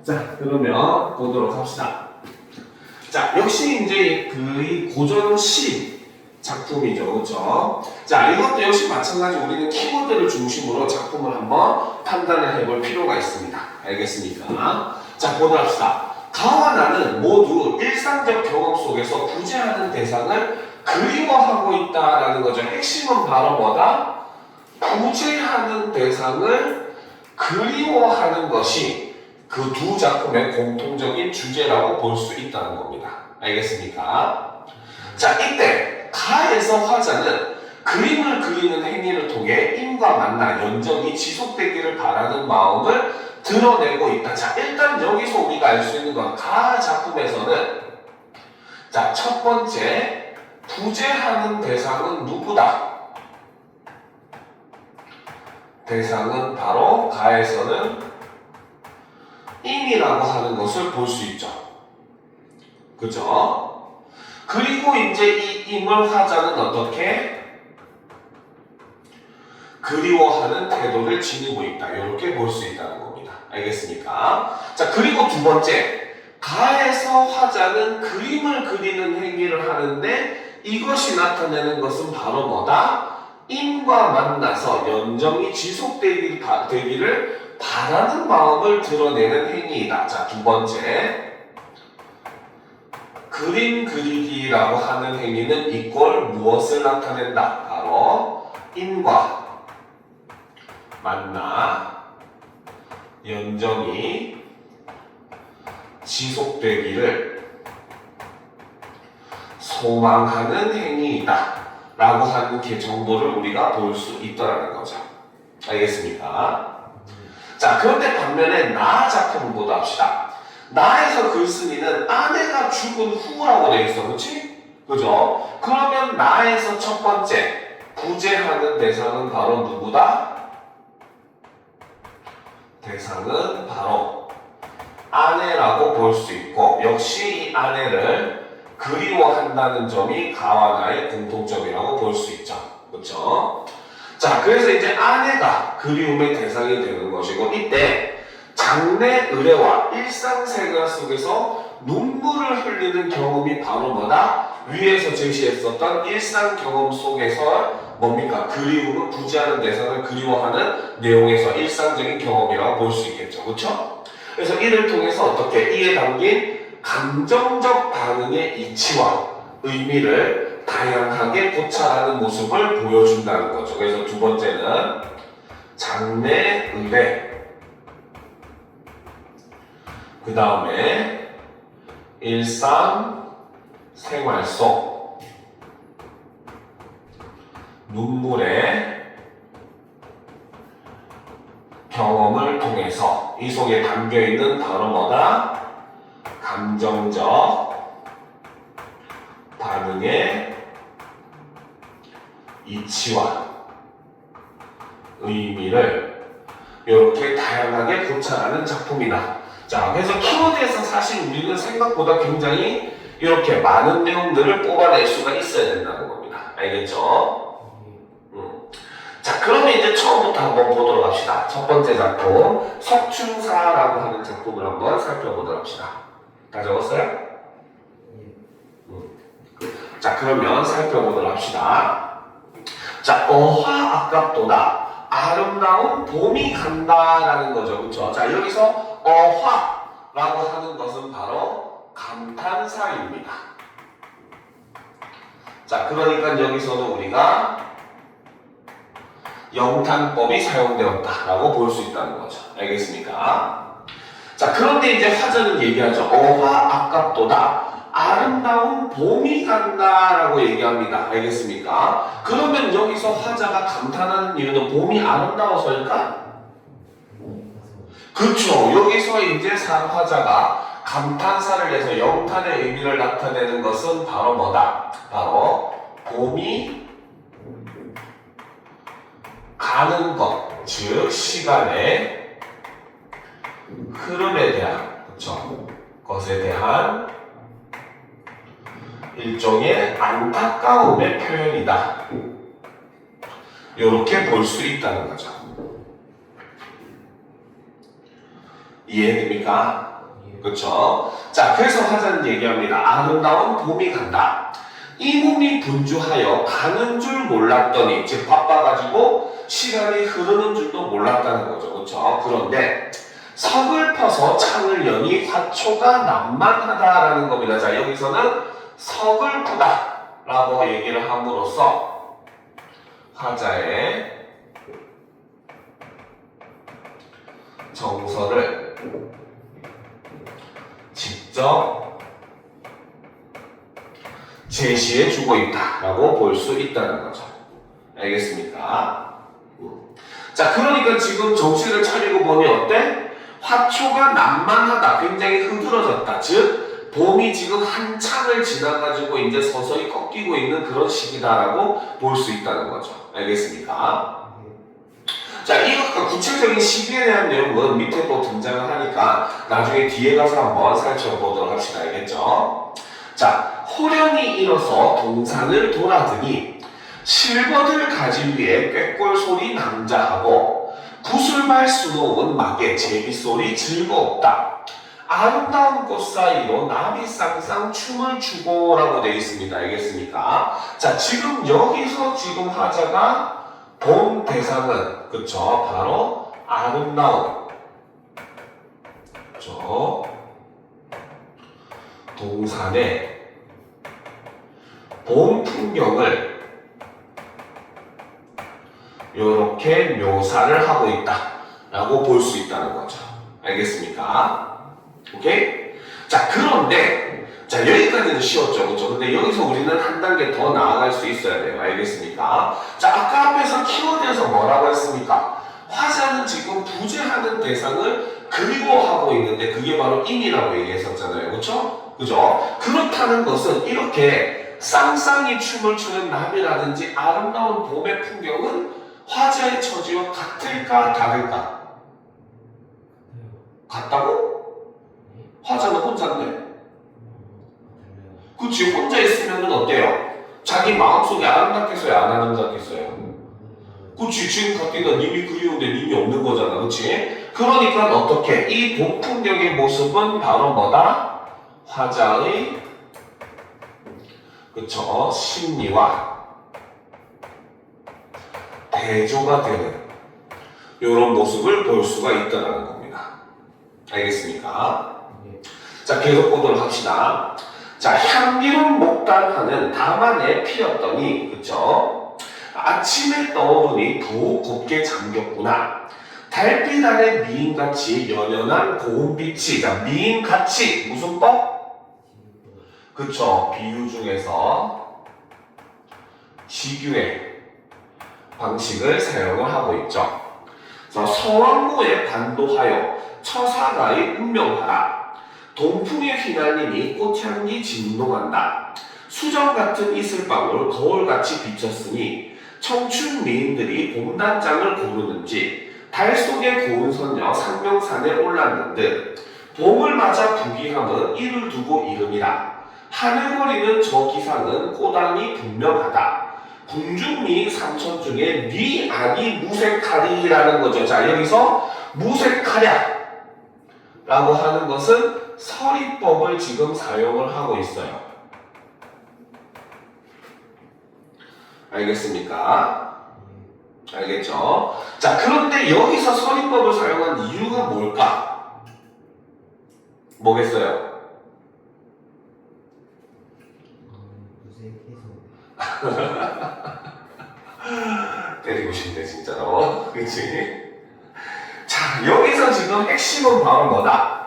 자, 그러면 보도록 합시다. 자, 역시 이제 그 고전 시 작품이죠. 그렇죠? 자, 이것도 역시 마찬가지 우리는 키워드를 중심으로 작품을 한번 판단을 해볼 필요가 있습니다. 알겠습니까? 자, 보도록 합시다. 가와 나는 모두 일상적 경험 속에서 구제하는 대상을 그리워하고 있다라는 거죠. 핵심은 바로 뭐다? 구제하는 대상을 그리워하는 것이 그 두 작품의 공통적인 주제라고 볼 수 있다는 겁니다. 알겠습니까? 자, 이때 가에서 화자는 그림을 그리는 행위를 통해 인과 만나 연정이 지속되기를 바라는 마음을 드러내고 있다. 자, 일단 여기서 우리가 알 수 있는 건 가 작품에서는 자, 첫 번째 구제하는 대상은 누구다? 대상은 바로 가에서는 인이라고 하는 것을 볼 수 있죠. 그죠? 그리고 이제 이 임을 화자는 어떻게? 그리워하는 태도를 지니고 있다. 이렇게 볼 수 있다는 겁니다. 알겠습니까? 자, 그리고 두 번째. 가에서 화자는 그림을 그리는 행위를 하는데 이것이 나타내는 것은 바로 뭐다? 인과 만나서 연정이 지속되기를 바라는 마음을 드러내는 행위이다. 자, 두 번째. 그림 그리기라고 하는 행위는 이꼴 무엇을 나타낸다? 바로 인과 만나 연정이 지속되기를 소망하는 행위이다 라고 하는 게 정도를 우리가 볼 수 있다는 거죠. 알겠습니까? 자, 그런데 반면에 나 작품을 보도합시다. 나에서 글쓴이는 아내가 죽은 후라고 되어 있어. 그렇지? 그죠? 그러면 나에서 첫 번째 구제하는 대상은 바로 누구다? 대상은 바로 아내라고 볼 수 있고 역시 이 아내를 그리워한다는 점이 가와 나의 공통점이라고 볼 수 있죠. 그렇죠? 자, 그래서 이제 아내가 그리움의 대상이 되는 것이고 이때 장래 의례와 일상생활 속에서 눈물을 흘리는 경험이 바로 뭐다? 위에서 제시했었던 일상 경험 속에서 뭡니까? 그리움은 구제하는 대상을 그리워하는 내용에서 일상적인 경험이라고 볼 수 있겠죠. 그렇죠? 그래서 이를 통해서 어떻게 이에 담긴 감정적 반응의 이치와 의미를 다양하게 고찰하는 모습을 보여준다는 거죠. 그래서 두 번째는 장래 의례, 그 다음에 일상 생활 속 눈물의 경험을 통해서 이 속에 담겨있는 바로 뭐다? 감정적 반응의 이치와 의미를 이렇게 다양하게 고찰하는 작품이다. 자, 그래서 키워드에서 사실 우리는 생각보다 굉장히 이렇게 많은 내용들을 뽑아낼 수가 있어야 된다는 겁니다. 알겠죠? 자, 그러면 이제 처음부터 한번 보도록 합시다. 첫 번째 작품, 석춘사라고 하는 작품을 한번 살펴보도록 합시다. 다 적었어요? 자, 그러면 살펴보도록 합시다. 자, 어화 아깝도다. 아름다운 봄이 간다라는 거죠. 그쵸? 자, 여기서 어화라고 하는 것은 바로 감탄사입니다. 자, 그러니까 여기서는 우리가 영탄법이 사용되었다라고 볼 수 있다는 거죠. 알겠습니까? 자, 그런데 이제 화자는 얘기하죠. 어화 아깝도다. 아름다운 봄이 간다라고 얘기합니다. 알겠습니까? 그러면 여기서 화자가 감탄하는 이유는 봄이 아름다워서일까? 그렇죠. 여기서 이제 화자가 감탄사를 내서 영탄의 의미를 나타내는 것은 바로 뭐다? 바로 봄이 가는 것, 즉 시간의 흐름에 대한, 그렇죠? 것에 대한 일종의 안타까움의 표현이다. 이렇게 볼 수 있다는 거죠. 이해됩니까? 그쵸? 자, 그래서 화자는 얘기합니다. 아름다운 봄이 간다. 이 봄이 분주하여 가는 줄 몰랐더니, 즉 바빠가지고 시간이 흐르는 줄도 몰랐다는 거죠. 그쵸? 그런데 서글퍼서 창을 여니 화초가 난만하다라는 겁니다. 자, 여기서는 서글프다 라고 얘기를 함으로써 화자의 정서를 직접 제시해 주고 있다라고 볼 수 있다는 거죠. 알겠습니까? 자, 그러니까 지금 정신을 차리고 보니 어때? 화초가 난만하다. 굉장히 흐드러졌다. 즉, 봄이 지금 한창을 지나가지고 이제 서서히 꺾이고 있는 그런 시기다라고 볼 수 있다는 거죠. 알겠습니까? 자, 이 구체적인 시기에 대한 내용은 밑에 또 등장을 하니까 나중에 뒤에 가서 한번 살펴보도록 합시다. 알겠죠? 자, 호련히 일어서 동산을 돌아드니 실버들 가지 위에 꾀꼴소리 낭자하고 구슬발 수놓은 막에 제비소리 즐거웠다. 아름다운 꽃 사이로 나비 쌍쌍 춤을 추고 라고 되어 있습니다. 알겠습니까? 자, 지금 여기서 지금 화자가 본 대상은 그쵸? 바로 아름다운 그쵸? 동산의 봄 풍경을 이렇게 묘사를 하고 있다 라고 볼 수 있다는 거죠. 알겠습니까? 오케이? 자, 그런데 자, 여기까지는 쉬웠죠. 그렇죠? 근데 여기서 우리는 한 단계 더 나아갈 수 있어야 돼요. 알겠습니까? 자, 아까 앞에서 키워드에서 뭐라고 했습니까? 화자는 지금 부재하는 대상을 그리워하고 있는데 그게 바로 인이라고 얘기했었잖아요. 그렇죠? 그죠? 그렇다는 것은 이렇게 쌍쌍이 춤을 추는 나비라든지 아름다운 봄의 풍경은 화자의 처지와 같을까 다를까? 같다고? 화자는 혼자인데? 그치, 혼자 있으면 어때요? 자기 마음속에 아름답겠어요? 안 아름답겠어요? 그치, 지금 갖기가 님이 그리운데 님이 없는 거잖아. 그치? 그러니까 어떻게? 이 봄 풍경의 모습은 바로 뭐다? 화자의 그쵸? 심리와 대조가 되는 이런 모습을 볼 수가 있다는 겁니다. 알겠습니까? 자, 계속 보도록 합시다. 자, 향기로운 목단하는 담안에 피었더니, 그쵸? 아침에 떠오르니 더욱 곱게 잠겼구나. 달빛 아래 미인같이 연연한 고운빛이, 자, 미인같이, 무슨 법? 그쵸? 비유 중에서 시규의 방식을 사용을 하고 있죠. 자, 서왕모에 반도하여 처사가의 운명하라. 동풍에 휘날리니 꽃향기 진동한다. 수정 같은 이슬방울 거울같이 비쳤으니 청춘 미인들이 봄단장을 고르는지 달 속의 고운 선녀 상명산에 올랐는 듯 봄을 맞아 부귀함은 이를 두고 이름이라. 하늘거리는 저 기상은 꼬당이 분명하다. 궁중미 삼천 중에 니 아니 무색하리라는 거죠. 자, 여기서 무색하랴 라고 하는 것은 서리법을 지금 사용을 하고 있어요. 알겠습니까? 알겠죠? 자, 그런데 여기서 서리법을 사용한 이유가 뭘까? 뭐겠어요? 때리고 싶네 진짜로. 그치? 자, 여기서 지금 핵심은 바로 뭐다?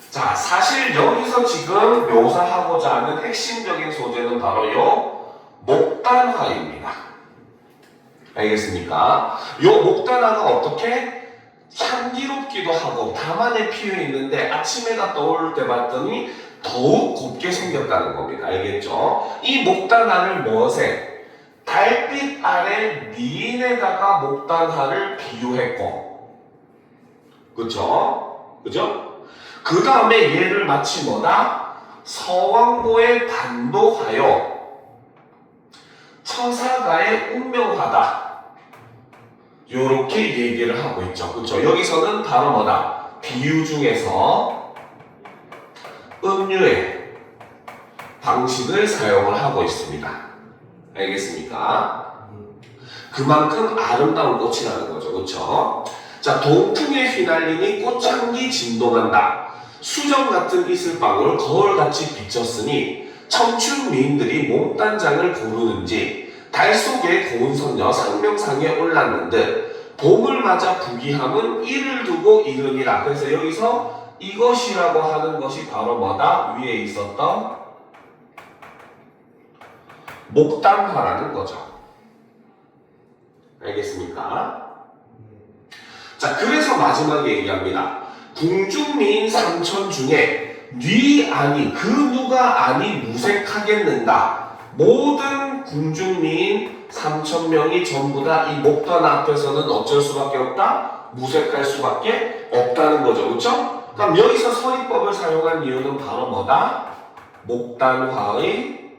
자, 사실 여기서 지금 묘사하고자 하는 핵심적인 소재는 바로 요 목단화입니다. 알겠습니까? 요 목단화가 어떻게 향기롭기도 하고 담안에 피어 있는데 아침에가 떠오를 때 봤더니 더욱 곱게 생겼다는 겁니다. 알겠죠? 이 목단화를 무엇에? 달빛 아래 미인에다가 목단화를 비유했고, 그쵸? 그죠? 그 다음에 얘를 마치 뭐다? 서왕모에 반도하여 처사가의 운명하다. 요렇게 얘기를 하고 있죠. 그쵸? 여기서는 바로 뭐다? 비유 중에서 음유의 방식을 사용을 하고 있습니다. 알겠습니까? 그만큼 아름다운 꽃이라는 거죠. 그렇죠? 자, 동풍에 휘날리니 꽃향기 진동한다. 수정 같은 이슬방울 거울같이 비쳤으니 청춘 미인들이 몸단장을 고르는지 달 속에 고운 선녀 상명상에 올랐는 듯 봄을 맞아 부귀함은 이를 두고 이르니라. 그래서 여기서 이것이라고 하는 것이 바로 뭐다? 위에 있었던 목단화라는 거죠. 알겠습니까? 자, 그래서 마지막에 얘기합니다. 궁중미인 삼천 중에 뉘 아니 그 누가 아니 무색하겠는가. 모든 궁중미인 3,000명이 전부 다 이 목단 앞에서는 어쩔 수밖에 없다? 무색할 수밖에 없다는 거죠. 그렇죠? 그럼 여기서 서리법을 사용한 이유는 바로 뭐다? 목단화의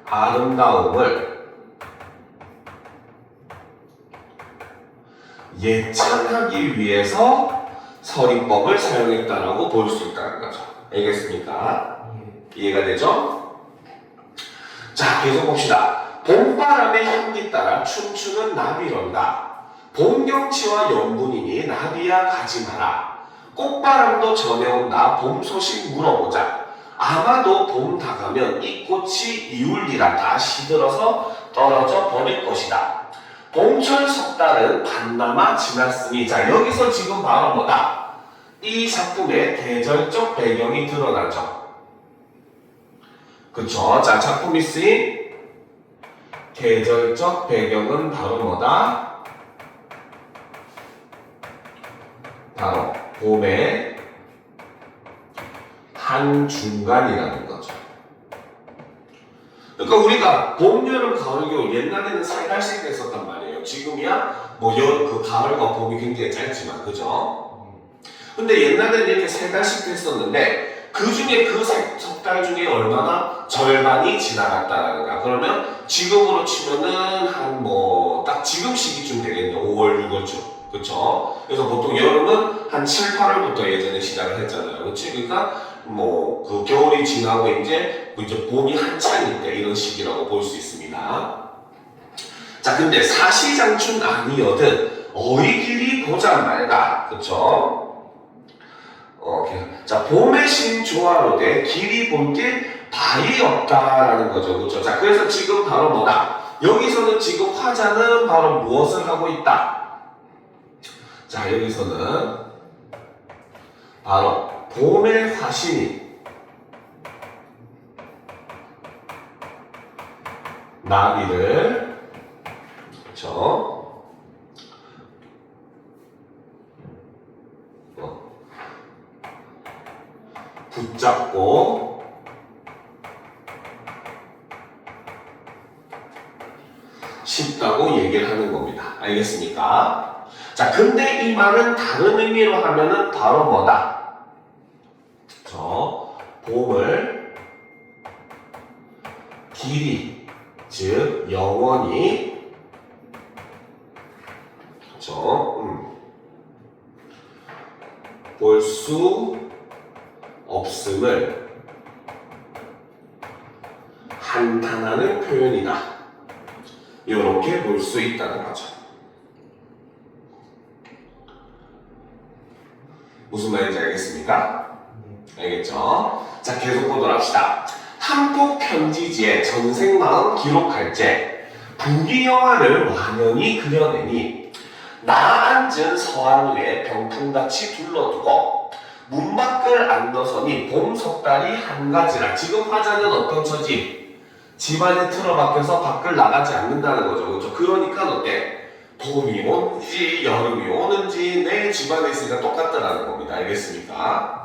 아름다움을 예찬하기 위해서 서리법을 사용했다라고 볼 수 있다는 거죠. 알겠습니까? 이해가 되죠? 자, 계속 봅시다. 봄바람의 향기 따라 춤추는 나비런다. 봄 경치와 연분이니 나비야 가지 마라. 꽃바람도 전해온다. 봄 소식 물어보자. 아마도 봄 다가면 이 꽃이 이울리라. 다 시들어서 떨어져 버릴 것이다. 봄철 석달은 반나마 지났으니. 자, 여기서 지금 바로 뭐다? 이 작품의 계절적 배경이 드러나죠. 그쵸? 자, 작품이 쓰인 계절적 배경은 바로 뭐다? 바로 봄의 한중간이라는 거죠. 그러니까 우리가 봄, 여름, 가을, 겨울 옛날에는 3달씩 했었단 말이에요. 지금이야 뭐 그 가을과 봄이 굉장히 짧지만, 그죠? 근데 옛날에는 이렇게 3달씩 했었는데 그 중에 그 석 달 중에 얼마나 절반이 지나갔다라는가. 그러면 지금으로 치면은 한 뭐 딱 지금 시기쯤 되겠네요. 5월, 6월쯤. 그쵸? 그래서 보통 여름은 한 7, 8월부터 예전에 시작을 했잖아요. 그치? 그러니까 뭐 그 겨울이 지나고 이제 봄이 한창일 때 이런 시기라고 볼 수 있습니다. 자, 근데 사시장춘 아니어든 어이 길이 보자 말다. 그쵸? 자, 봄의 신 조화로되 길이 본길 바위 없다라는 거죠. 그쵸? 자, 그래서 지금 바로 뭐다? 여기서는 지금 화자는 바로 무엇을 하고 있다? 자, 여기서는 바로 봄의 화신이 나비를, 그쵸? 붙잡고 싶다고 얘기를 하는 겁니다. 알겠습니까? 자, 근데 이 말은 다른 의미로 하면은 바로 뭐다? 봄을 길이, 즉 영원히, 볼 수 없음을 한탄하는 표현이다. 이렇게 볼 수 있다는 거죠. 무슨 말인지 알겠습니까? 알겠죠? 자, 계속 보도록 합시다. 한폭 편지지에 전생마음 기록할제 부귀영화를 완연히 그려내니 나 앉은 서한 위에 병풍같이 둘러두고 문 밖을 안 나서니 봄 석달이 한 가지라. 지금 화자는 어떤 처지? 집안에 틀어박혀서 밖을 나가지 않는다는 거죠. 그렇죠? 그러니까 어때? 봄이 오는지 여름이 오는지 내 집안에 있으니까 똑같다라는 겁니다. 알겠습니까?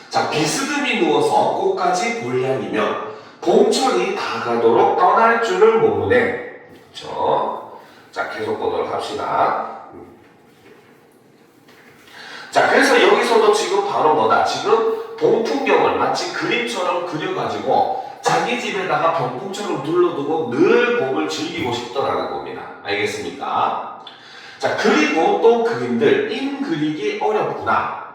자, 비스듬히 누워서 꽃까지 볼량이면 봄철이 다가도록 떠날 줄을 모르네. 그렇죠? 자, 계속 보도록 합시다. 자, 그래서 여기서도 지금 바로 뭐다? 지금 봄 풍경을 마치 그림처럼 그려가지고 자기 집에다가 병풍처럼 둘러두고 늘 봄을 즐기고 싶더라는 겁니다. 알겠습니까? 자, 그리고 또 그림들 임 그리기 어렵구나.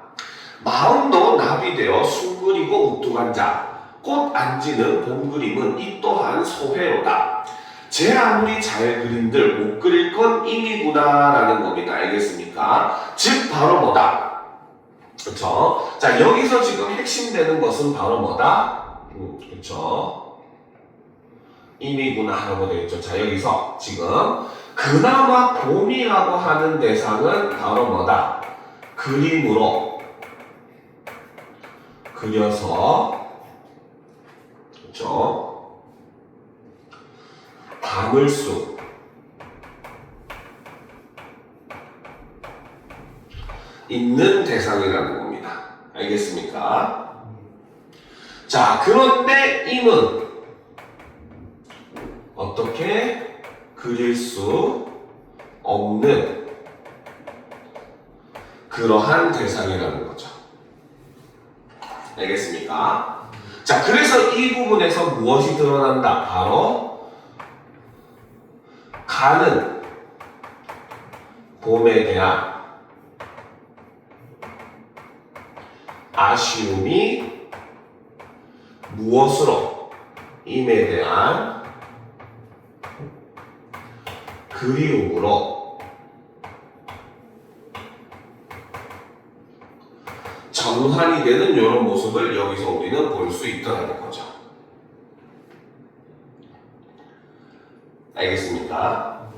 마음도 나비되어 숨 그리고 우뚝한 자. 꽃 안지는 봄 그림은 이 또한 소회로다. 제 아무리 잘 그린들 못 그릴 건 임이구나 라는 겁니다. 알겠습니까? 즉 바로 뭐다? 그렇죠? 자, 여기서 지금 핵심되는 것은 바로 뭐다? 그렇죠? 임이구나 라고 되어 있죠. 자, 여기서 지금 그나마 봄이라고 하는 대상은 바로 뭐다? 그림으로 그려서 그렇죠? 담을 수 있는 대상이라는 겁니다. 알겠습니까? 자, 그런데 임은 어떻게 그릴 수 없는 그러한 대상이라는 거죠. 알겠습니까? 자, 그래서 이 부분에서 무엇이 드러난다? 바로 가는 봄에 대한 아쉬움이 무엇으로? 임에 대한 그리움으로 전환이 되는 이런 모습을 여기서 우리는 볼 수 있다는 거죠. 알겠습니까?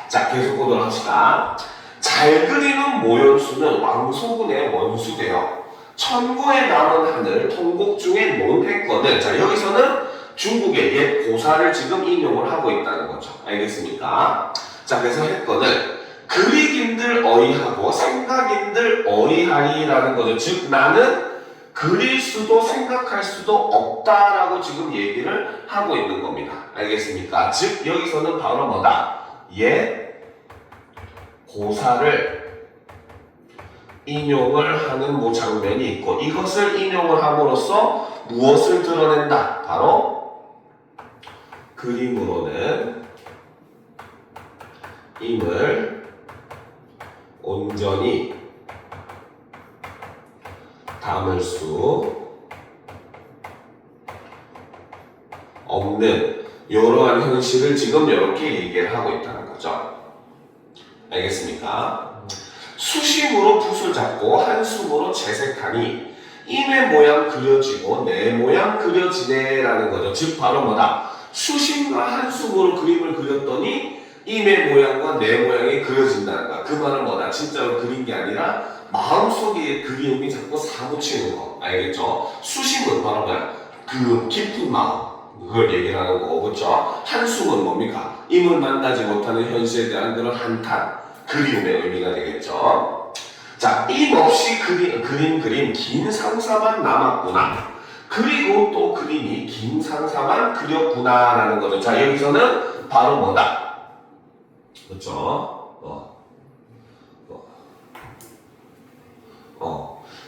자, 계속 보도록 합시다. 잘 그리는 모연수는 왕소군의 원수되어 천고에 남은 하늘 통곡 중에 논했거든. 자, 여기서는 중국의 옛 고사를 지금 인용을 하고 있다는 거죠. 알겠습니까? 자, 그래서 했거든. 그리긴들 어이하고 생각인들 어이하리라는 거죠. 즉 나는 그릴 수도 생각할 수도 없다라고 지금 얘기를 하고 있는 겁니다. 알겠습니까? 즉 여기서는 바로 뭐다? 옛 고사를 인용을 하는 장면이 있고 이것을 인용을 함으로써 무엇을 드러낸다? 바로 그림으로는 임을 온전히 담을 수 없는 이러한 현실을 지금 이렇게 얘기를 하고 있다는 거죠. 알겠습니까? 수심으로 붓을 잡고 한숨으로 채색하니 임의 모양 그려지고 내 모양 그려지네 라는 거죠. 즉 바로 뭐다? 수심과 한숨으로 그림을 그렸더니 임의 모양과 내 모양이 그려진다는 거야. 그 말은 뭐다? 진짜로 그린 게 아니라 마음속에 그리움이 자꾸 사무치는 거. 알겠죠? 수심은 바로 뭐야? 그 깊은 마음. 그걸 얘기를 하는 거고, 그렇죠? 한숨은 뭡니까? 임을 만나지 못하는 현실에 대한 그런 한탄, 그리움의 의미가 되겠죠. 자, 임 없이 그림 긴 상사만 남았구나. 그리고 또 그림이 긴 상사만 그렸구나라는 거죠. 자, 여기서는 바로 뭐다? 그렇죠?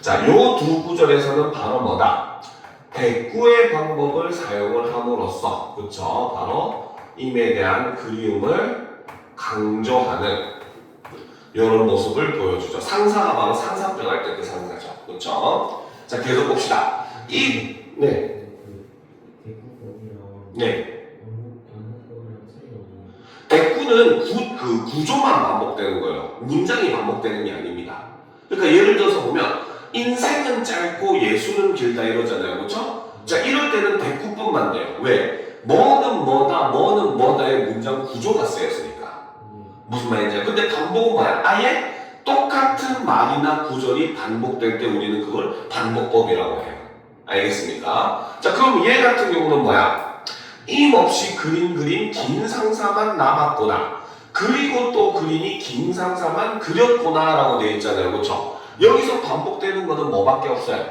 자, 요 두 구절에서는 바로 뭐다? 대꾸의 방법을 사용을 함으로써, 그렇죠? 바로 임에 대한 그리움을 강조하는 이런 모습을 보여주죠. 상사가 바로 상사병 할 때 그 상사죠. 그렇죠? 자, 계속 봅시다. 네. 대꾸는 그 구조만 반복되는 거예요. 문장이 반복되는 게 아닙니다. 그러니까 예를 들어서 보면 인생은 짧고 예수는 길다 이러잖아요. 그렇죠? 자, 이럴 때는 대꾸뿐만 돼요. 왜? 뭐는 뭐다, 뭐는 뭐다의 문장 구조가 쓰였으니까. 무슨 말인지. 근데 반복은 뭐야? 아예 똑같은 말이나 구절이 반복될 때 우리는 그걸 반복법이라고 해요. 알겠습니까? 자, 그럼 얘 같은 경우는 뭐야? 임 없이 그린 긴 상사만 남았구나. 그리고 또 그림이 긴 상사만 그렸구나 라고 되어 있잖아요. 그렇죠? 여기서 반복되는 것은 뭐밖에 없어요?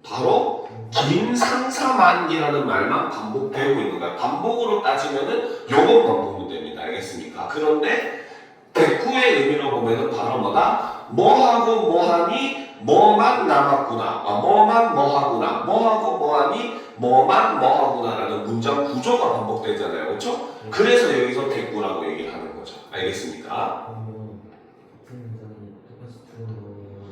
바로 긴 상사만이라는 말만 반복되고 있는 거야. 반복으로 따지면은 요것만 보면 됩니다. 알겠습니까? 그런데 대꾸의 의미로 보면은 바로 뭐다? 뭐하고 뭐하니 뭐만 남았구나. 뭐만 뭐하구나. 뭐하고 뭐하니 뭐만 뭐하구나 라는 문장 구조가 반복되잖아요. 그렇죠? 그래서 여기서 대꾸라고 얘기를 하는 거죠. 알겠습니까?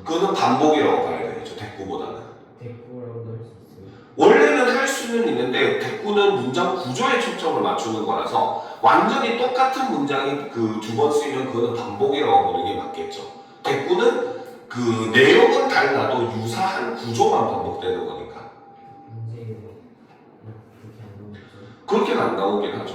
그거는 반복이라고 봐야 되겠죠. 대꾸보다는. 대꾸라고도 할 수 있어요. 원래는 할 수는 있는데 대꾸는 문장 구조에 초점을 맞추는 거라서 완전히 똑같은 문장이 그 두 번 쓰이면 그거는 반복이라고 보는 게 맞겠죠. 대꾸는 그 내용은 달라도 유사한 구조만 반복되는 거니까. 문제가 그렇게 안 나오죠. 그렇게는 안 나오긴 하죠.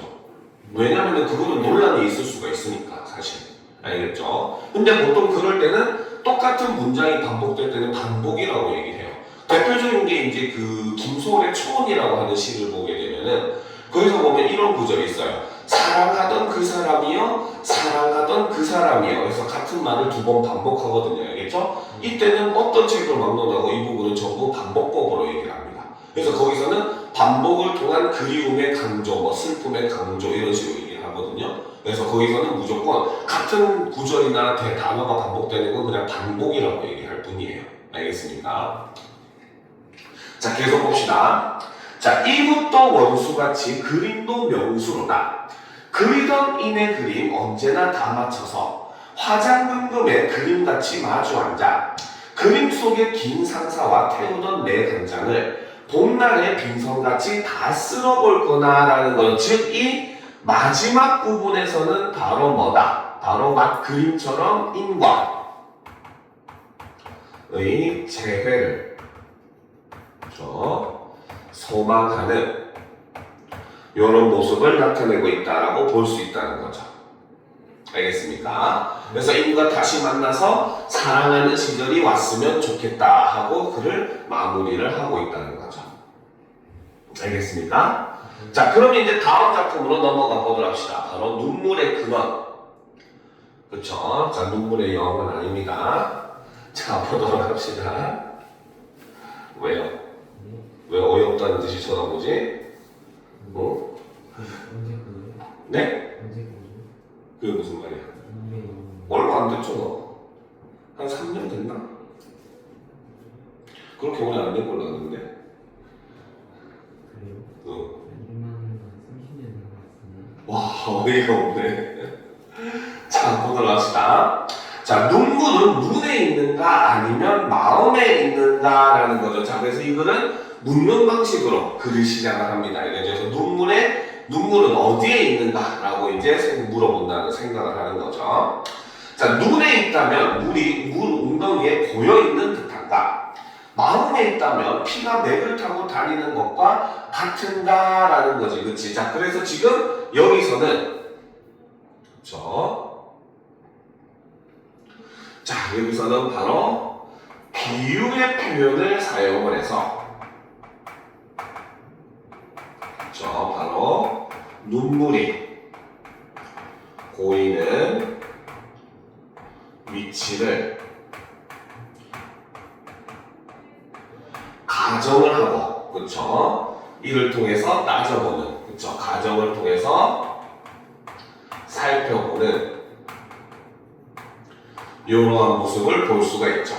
왜냐면은 그거는 논란이 있을 수가 있으니까 사실. 알겠죠? 근데 보통 그럴 때는 똑같은 문장이 반복될 때는 반복이라고 얘기해요. 대표적인 게 이제 그 김소월의 초원이라고 하는 시를 보게 되면은 거기서 보면 이런 구절이 있어요. 사랑하던 그 사람이요, 사랑하던 그 사람이요. 그래서 같은 말을 두 번 반복하거든요. 알겠죠? 이때는 어떤 책을 막론하고 이 부분은 전부 반복법으로 얘기를 합니다. 그래서 거기서는 반복을 통한 그리움의 강조, 뭐 슬픔의 강조 이런 식으로 얘기를 하거든요. 그래서 거기서는 무조건 같은 구절이나 단어가 반복되는 건 그냥 반복이라고 얘기할 뿐이에요. 알겠습니까? 자, 계속 봅시다. 자, 이것도 원수같이 그림도 명수로다. 그리던 인의 그림 언제나 다 맞춰서 화장금금에 그림같이 마주 앉아 그림 속의 긴 상사와 태우던 내 간장을 봄날의 빙성같이 다 쓸어볼 거나라는 것. 즉, 이 마지막 부분에서는 바로 뭐다? 바로 막 그림처럼 인과의 재회를 소망하는 이런 모습을 나타내고 있다라고 볼 수 있다는 거죠. 알겠습니까? 그래서 인과 다시 만나서 사랑하는 시절이 왔으면 좋겠다 하고 그를 마무리를 하고 있다는 거죠. 알겠습니까? 자, 그러면 이제 다음 작품으로 넘어가 보도록 합시다. 바로 눈물의 근원. 그쵸? 자, 눈물의 여왕은 아닙니다. 자, 보도록 합시다. 왜요? 왜 어이없다는 듯이 쳐다보지? 어? 언제 그거요? 네? 언제 그거요? 그게 무슨 말이야? 눈물의 얼마 안 됐죠, 너? 한 3년 됐나? 그렇게 오래 안 된 걸로 아는데? 그래요? 어. 이만 30년 된 것 같은데. 와, 어이가 없네. 자, 보도록 합시다. 자, 눈물은 눈에 있는가 아니면 마음에 있는가라는 거죠. 자, 그래서 이거는 묻는 방식으로 글을 시작을 합니다. 그래서 눈물은 어디에 있는가라고 이제 물어본다는 생각을 하는 거죠. 자, 눈에 있다면 물이 물 웅덩이에 고여 있는 듯한가? 마음에 있다면 피가 맥을 타고 다니는 것과 같은가라는 거지, 그렇지? 자, 그래서 지금 여기서는 자, 여기서는 바로 비유의 표현을 사용을 해서 바로 눈물이 고이는 위치를 가정을 하고, 그쵸? 이를 통해서 따져보는, 그쵸? 가정을 통해서 살펴보는 이러한 모습을 볼 수가 있죠.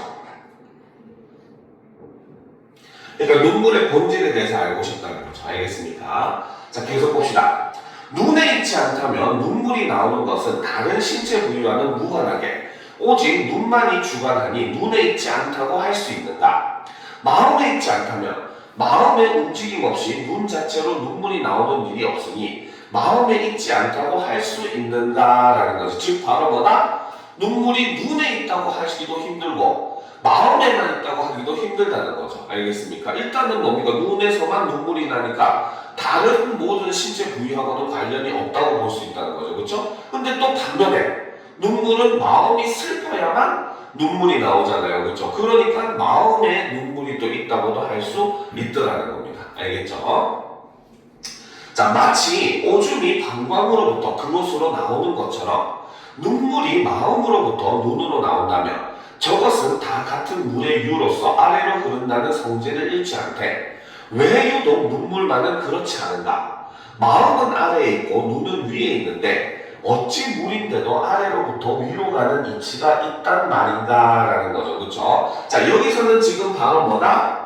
그러니까 눈물의 본질에 대해서 알고 싶다는 거죠. 알겠습니까? 자, 계속 봅시다. 눈에 있지 않다면 눈물이 나오는 것은 다른 신체 부위와는 무관하게 오직 눈만이 주관하니 눈에 있지 않다고 할 수 있는가? 마음에 있지 않다면 마음의 움직임 없이 눈 자체로 눈물이 나오는 일이 없으니 마음에 있지 않다고 할 수 있는가라는 거죠. 즉 바로 뭐다? 눈물이 눈에 있다고 하기도 힘들고 마음에만 있다고 하기도 힘들다는 거죠. 알겠습니까? 일단은 뭡니까? 눈에서만 눈물이 나니까 다른 모든 신체 부위하고는 관련이 없다고 볼 수 있다는 거죠. 그렇죠? 근데 또 반면에 눈물은 마음이 슬퍼야만 눈물이 나오잖아요. 그렇죠? 그러니까 마음에 눈물이 또 있다고도 할 수 있더라는 겁니다. 알겠죠? 자, 마치 오줌이 방광으로부터 그곳으로 나오는 것처럼 눈물이 마음으로부터 눈으로 나온다면 저것은 다 같은 물의 유로서 아래로 흐른다는 성질을 잃지 않되 왜 유독 눈물만은 그렇지 않은가? 마음은 아래에 있고 눈은 위에 있는데 어찌 물인데도 아래로부터 위로 가는 이치가 있단 말인가라는 거죠. 그렇죠? 자, 여기서는 지금 바로 뭐다?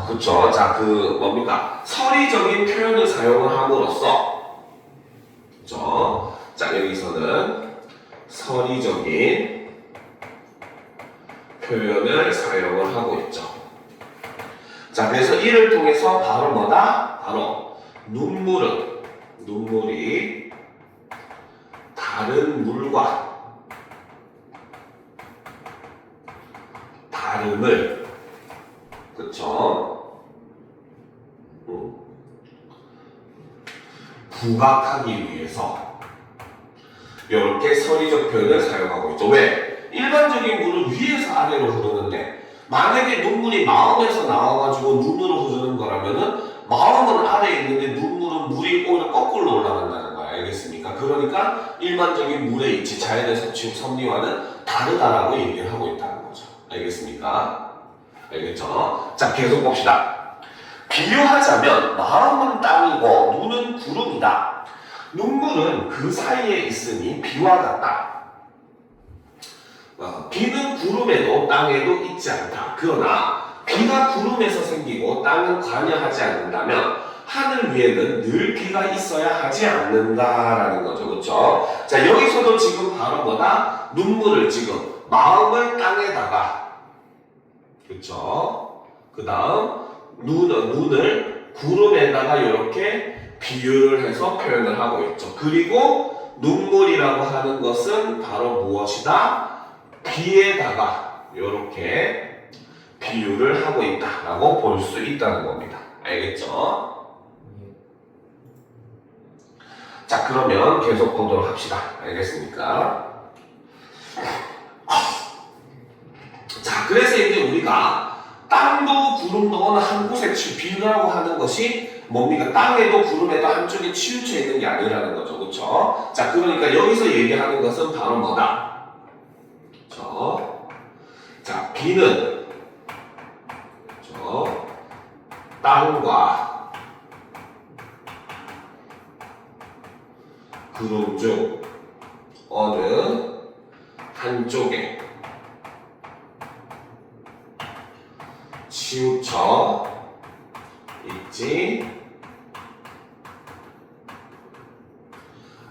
그렇죠. 자, 뭡니까? 서리적인 표현을 사용을 함으로써 그렇죠? 자, 여기서는 서리적인 표현을 사용을 하고 있죠. 자, 그래서 이를 통해서 바로 뭐다? 바로 눈물이 다른 물과 다름을, 그쵸? 부각하기 위해서 이렇게 선의적 표현을 사용하고 있죠. 왜? 일반적인 물은 위에서 아래로 흐르는데 만약에 눈물이 마음에서 나와가지고 눈으로 흐르는 거라면은 마음은 아래에 있는데 눈물은 물이 오히려 거꾸로 올라간다는 거야. 알겠습니까? 그러니까 일반적인 물의 이치, 자연의 섭리와는 다르다라고 얘기를 하고 있다는 거죠. 알겠습니까? 알겠죠? 자, 계속 봅시다. 비유하자면 마음은 땅이고 눈은 구름이다. 눈물은 그 사이에 있으니 비와 같다. 비는 구름에도 땅에도 있지 않다. 그러나 비가 구름에서 생기고 땅은 관여하지 않는다면 하늘 위에는 늘 비가 있어야 하지 않는다라는 거죠. 그렇죠? 자, 여기서도 지금 바로 뭐다? 눈물을 지금 마음을 땅에다가, 그렇죠? 그 다음 눈을 구름에다가 이렇게 비유를 해서 표현을 하고 있죠. 그리고 눈물이라고 하는 것은 바로 무엇이다? 비에다가 이렇게 비유를 하고 있다라고 볼 수 있다는 겁니다. 알겠죠? 자, 그러면 계속 보도록 합시다. 알겠습니까? 자, 그래서 이제 우리가 땅도 구름도 어느 한 곳에 비유라고 하는 것이 뭡니까? 땅에도 구름에도 한쪽에 치우쳐 있는 게 아니라는 거죠. 그렇죠? 자, 그러니까 여기서 얘기하는 것은 바로 뭐다? 그렇죠? 자, 비는 그렇죠? 땅과 구름 중 어느 한쪽에 치우쳐 있지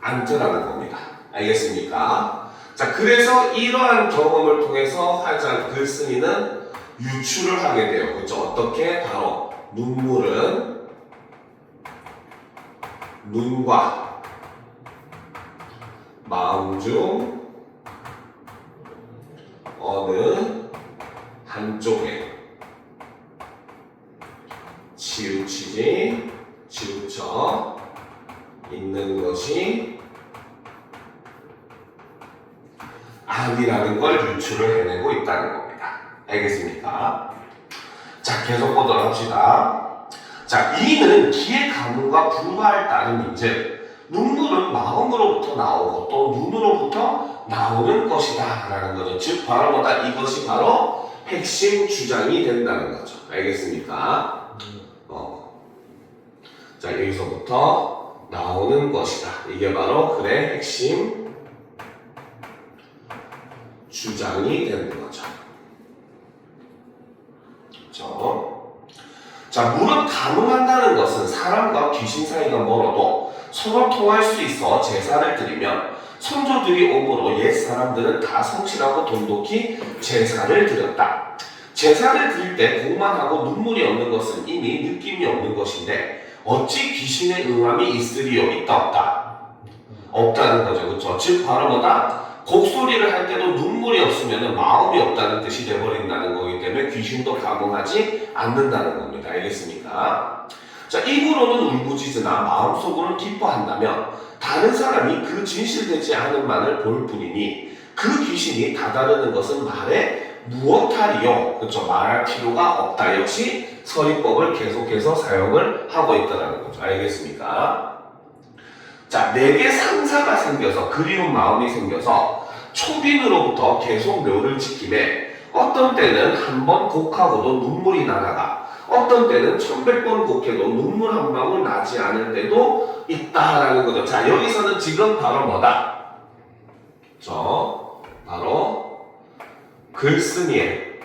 않더라는 겁니다. 알겠습니까? 자, 그래서 이러한 경험을 통해서 화자 글쓴이는 유추를 하게 돼요. 그렇죠? 어떻게? 바로 눈물은 눈과 마음 중 어느 한쪽에 치우쳐 있는 것이 아니라는 걸 유추를 해내고 있다는 겁니다. 알겠습니까? 자, 계속 보도록 합시다. 자, 이는 기의 가문과 불과할 따름인즉 눈물은 마음으로부터 나오고 또 눈으로부터 나오는 것이다 라는 거죠. 즉 바로 뭐다? 이것이 바로 핵심 주장이 된다는 거죠. 알겠습니까? 자, 여기서부터 나오는 것이다. 이게 바로 그의 핵심 주장이 되는 거죠. 그렇죠? 자, 물은 가능한다는 것은 사람과 귀신 사이가 멀어도 서로 통할 수 있어 제사를 드리면 선조들이 오므로 옛 사람들은 다 성실하고 돈독히 제사를 드렸다. 제사를 드릴 때 복만 하고 눈물이 없는 것은 이미 느낌이 없는 것인데 어찌 귀신의 응함이 있으리요? 있다 없다? 없다는 거죠. 그렇죠? 즉 바로 뭐다? 곡소리를 할 때도 눈물이 없으면 마음이 없다는 뜻이 되어버린다는 거기 때문에 귀신도 감흥하지 않는다는 겁니다. 알겠습니까? 자, 입으로는 울부짖으나 마음속으로는 기뻐한다면 다른 사람이 그 진실되지 않은 만을 볼 뿐이니 그 귀신이 다다르는 것은 말에 무엇하리요? 그렇죠? 말할 필요가 없다. 역시 서리법을 계속해서 사용을 하고 있다는 거죠. 알겠습니까? 자, 내게 상사가 생겨서 그리운 마음이 생겨서 초빈으로부터 계속 묘를 지킴에 어떤 때는 한 번 곡하고도 눈물이 나다가 어떤 때는 1100번 곡해도 눈물 한 방울 나지 않을 때도 있다라는 거죠. 자, 여기서는 지금 바로 뭐다? 바로 글쓴이의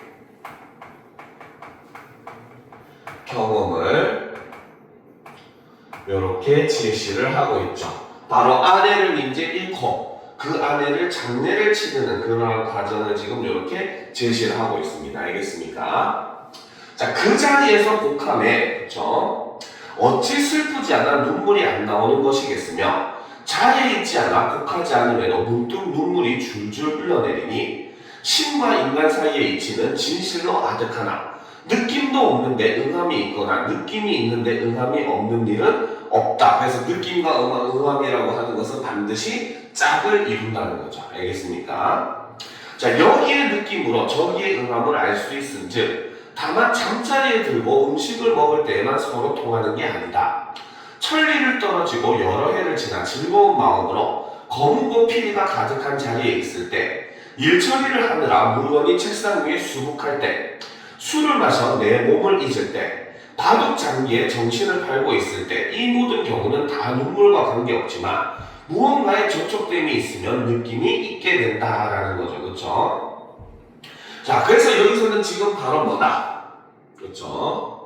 경험을 이렇게 제시를 하고 있죠. 바로 아내를 이제 잃고 그 아내를 장례를 치르는 그런 과정을 지금 이렇게 제시를 하고 있습니다. 알겠습니까? 자, 그 자리에서 곡함에, 그쵸? 어찌 슬프지 않아 눈물이 안 나오는 것이겠으며, 자리에 있지 않아 곡하지 않음에도 문득 눈물이 줄줄 흘러내리니, 신과 인간 사이에 이치는 진실로 아득하나, 느낌도 없는데 응함이 있거나, 느낌이 있는데 응함이 없는 일은 없다. 그래서 느낌과 응함이라고 하는 것은 반드시 짝을 이룬다는 거죠. 알겠습니까? 자, 여기의 느낌으로 저기의 응함을 알 수 있은즉 다만 잠자리에 들고 음식을 먹을 때에만 서로 통하는 게 아니다. 천리를 떨어지고 여러 해를 지나 즐거운 마음으로 검은고 피리가 가득한 자리에 있을 때, 일처리를 하느라 물건이 책상 위에 수북할 때, 술을 마셔 내 몸을 잊을 때, 바둑 장기에 정신을 팔고 있을 때, 이 모든 경우는 다 눈물과 관계없지만 무언가에 접촉됨이 있으면 느낌이 있게 된다라는 거죠. 그렇죠? 자, 그래서 여기서는 지금 바로 뭐다? 그렇죠?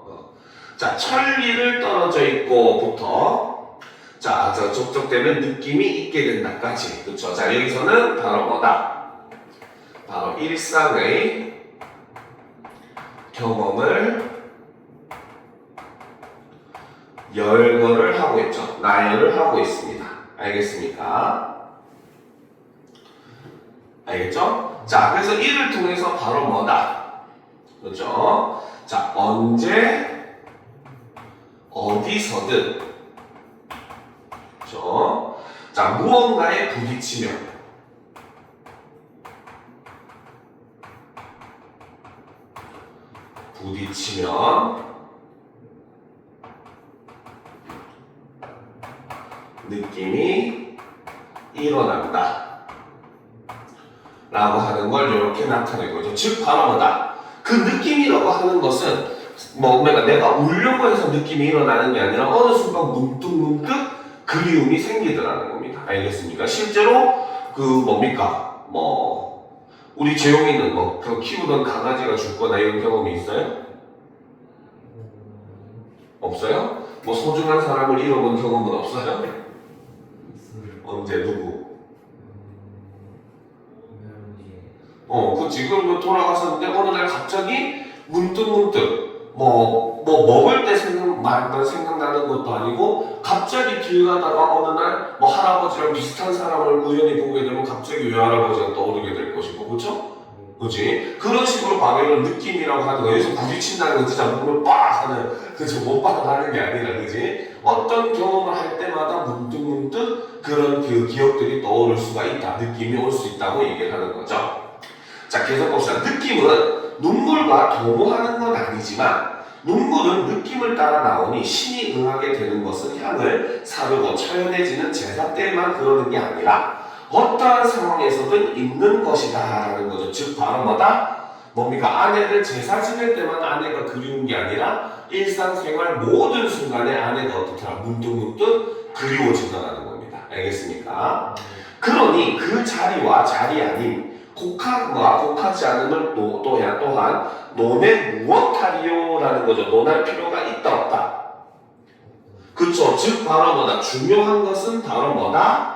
자, 천리를 떨어져 있고부터 자, 접촉되면 느낌이 있게 된다까지. 그렇죠? 자, 여기서는 바로 뭐다? 바로 일상의 경험을 열거를 하고 있죠. 나열을 하고 있습니다. 알겠습니까? 알겠죠? 자, 그래서 이를 통해서 바로 뭐다? 그렇죠? 자, 언제, 어디서든, 그렇죠? 자, 무언가에 부딪히면, 느낌이 일어난다 라고 하는 걸 이렇게 나타내고 있죠. 즉 바로 뭐다? 그 느낌이라고 하는 것은 내가 울려고 해서 느낌이 일어나는 게 아니라 어느 순간 문득 그리움이 생기더라는 겁니다. 알겠습니까? 실제로 우리 재용이는 그 키우던 강아지가 죽거나 이런 경험이 있어요? 없어요? 소중한 사람을 잃어본 경험은 없어요? 언제 누구? 지금 돌아가셨는데 어느 날 갑자기 문득 먹을 때 생각나는 것도 아니고 갑자기 길 가다가 어느 날 할아버지랑 비슷한 사람을 우연히 보게 되면 갑자기 외할아버지가 떠오르게 될 것이고, 그렇죠? 그렇지? 그런 식으로 바로 느낌이라고 하는 거예요. 여기서 부딪힌다는 건 진짜 몸을 빡 하는, 그렇죠? 못빡 하는 게 아니라, 그렇지? 어떤 경험을 할 때마다 문득 그런 기억들이 떠오를 수가 있다. 느낌이 올 수 있다고 얘기를 하는 거죠. 자, 계속 봅시다. 느낌은 눈물과 도모하는 건 아니지만 눈물은 느낌을 따라 나오니 신이 응하게 되는 것은 향을 사르고 처연해지는 제사 때만 그러는 게 아니라 어떠한 상황에서든 있는 것이다 라는 거죠. 즉 바로 뭐다? 아내를 제사 지낼 때만 아내가 그리운 게 아니라 일상생활 모든 순간에 아내가 어떻더라? 문득 그리워진다는 겁니다. 알겠습니까? 그러니 그 자리와 자리 아닌 곡함과 곡하지 않음을 또한 논에 무엇하리요라는 거죠. 논할 필요가 있다 없다. 그쵸? 즉 바로 뭐다? 중요한 것은 바로 뭐다?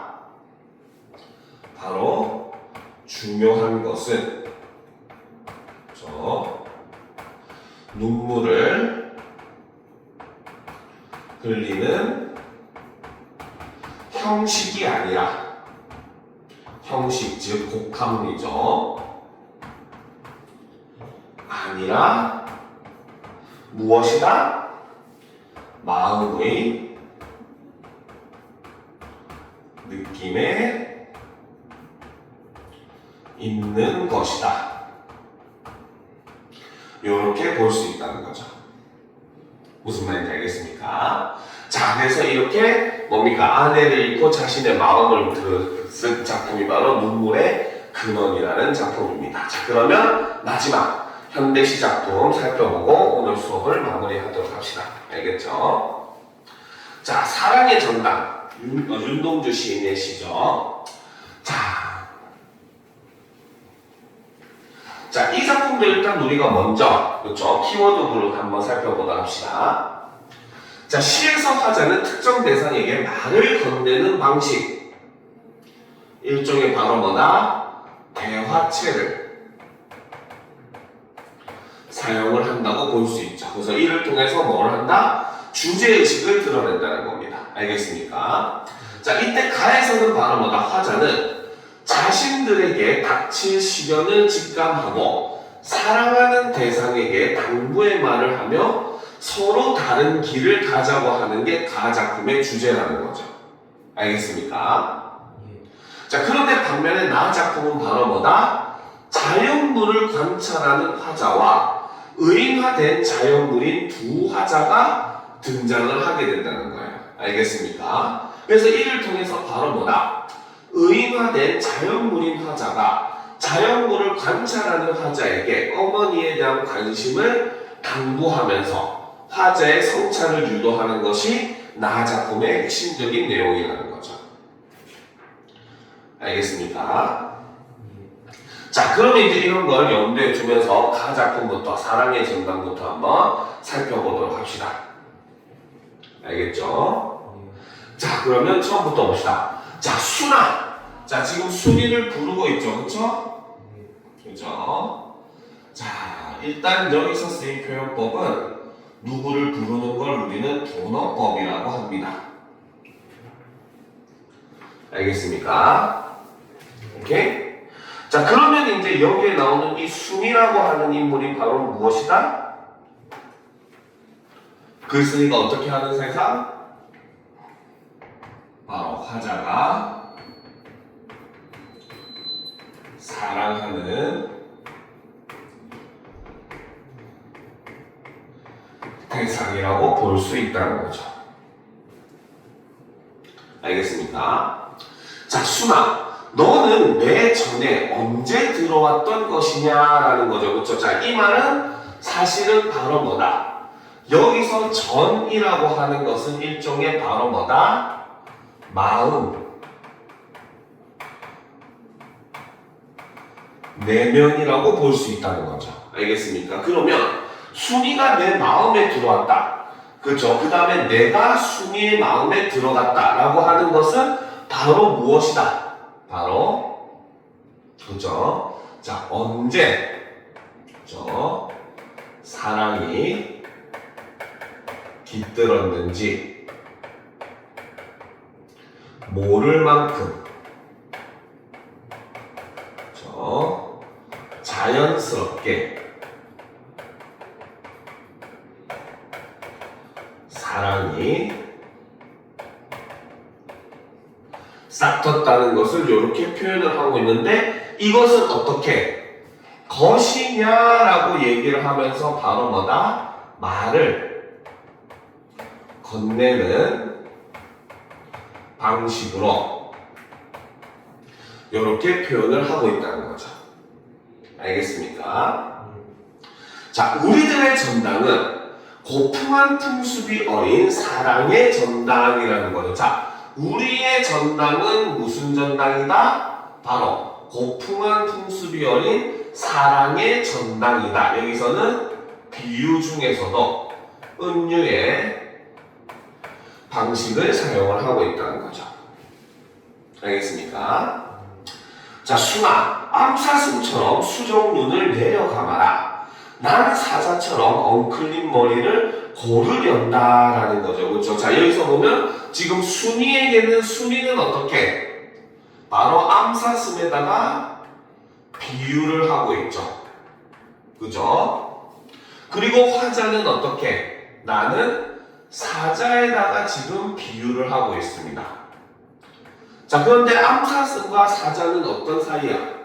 바로 중요한 것은 눈물을 흘리는 형식이 아니라 형식, 즉 곡함이죠. 아니라 무엇이다? 마음의 느낌에 있는 것이다. 이렇게 볼 수 있다는 거죠. 무슨 말인지 알겠습니까? 자, 그래서 이렇게 아내를 잃고 자신의 마음을 쓴 작품이 바로 눈물의 근원이라는 작품입니다. 자, 그러면 마지막 현대시 작품 살펴보고 오늘 수업을 마무리하도록 합시다. 알겠죠? 자, 사랑의 정당 윤동주 시인의 시죠. 자, 이 작품도 일단 우리가 먼저 키워드로 한번 살펴보도록 합시다. 자, 시에서 화자는 특정 대상에게 말을 건네는 방식 일종의 바로 뭐다? 대화체를 사용을 한다고 볼 수 있죠. 그래서 이를 통해서 뭘 한다? 주제의식을 드러낸다는 겁니다. 알겠습니까? 자, 이때 가에서는 바로 뭐다? 화자는 자신들에게 닥칠 시련을 직감하고 사랑하는 대상에게 당부의 말을 하며 서로 다른 길을 가자고 하는 게 가 작품의 주제라는 거죠. 알겠습니까? 자, 그런데 반면에 나 작품은 바로 뭐다? 자연물을 관찰하는 화자와 의인화된 자연물인 두 화자가 등장을 하게 된다는 거예요. 알겠습니까? 그래서 이를 통해서 바로 뭐다? 의인화된 자연물인 화자가 자연물을 관찰하는 화자에게 어머니에 대한 관심을 당부하면서 화자의 성찰을 유도하는 것이 나 작품의 핵심적인 내용이라는 거죠. 알겠습니까? 자, 그러면 이제 이런 걸 염두에 두면서 가 작품부터 사랑의 전당부터 한번 살펴보도록 합시다. 알겠죠? 자, 그러면 처음부터 봅시다. 자, 순아. 자, 지금 순이를 부르고 있죠. 그쵸? 그죠? 자, 일단 여기서 쓰인 표현법은 누구를 부르는 걸 우리는 도너법이라고 합니다. 알겠습니까? 오케이? 자, 그러면 이제 여기에 나오는 이 순이라고 하는 인물이 바로 무엇이다? 글쓴이가 어떻게 하는 세상? 바로 화자가 사랑하는 대상이라고 볼 수 있다는 거죠. 알겠습니까? 자, 순아, 너는 내 전에 언제 들어왔던 것이냐라는 거죠. 그렇죠? 자, 이 말은 사실은 바로 뭐다? 여기서 전이라고 하는 것은 일종의 바로 뭐다? 마음, 내면이라고 볼 수 있다는 거죠. 알겠습니까? 그러면 순이가 내 마음에 들어왔다. 그렇죠? 그 다음에 내가 순이의 마음에 들어갔다라고 하는 것은 바로 무엇이다? 바로 그죠? 자, 언제 그죠? 사랑이 깃들었는지 모를 만큼 그죠? 자연스럽게 사랑이 싹 텄다는 것을 이렇게 표현을 하고 있는데 이것은 어떻게 것이냐라고 얘기를 하면서 바로 뭐다? 말을 건네는 방식으로 이렇게 표현을 하고 있다는 거죠. 알겠습니까? 자, 우리들의 전당은 고풍한 풍습이 어린 사랑의 전당이라는 거죠. 자, 우리의 전당은 무슨 전당이다? 바로 고풍한 풍습이 어린 사랑의 전당이다. 여기서는 비유 중에서도 은유의 방식을 사용을 하고 있다는 거죠. 알겠습니까? 자, 순아, 암사슴처럼 수정 눈을 내려감아라. 난 사자처럼 엉클린 머리를 고르련다라는 거죠. 그렇죠? 자, 여기서 보면 지금 순이는 어떻게? 바로 암사슴에다가 비유를 하고 있죠. 그죠? 그리고 화자는 어떻게? 나는 사자에다가 지금 비유를 하고 있습니다. 자, 그런데 암사슴과 사자는 어떤 사이야?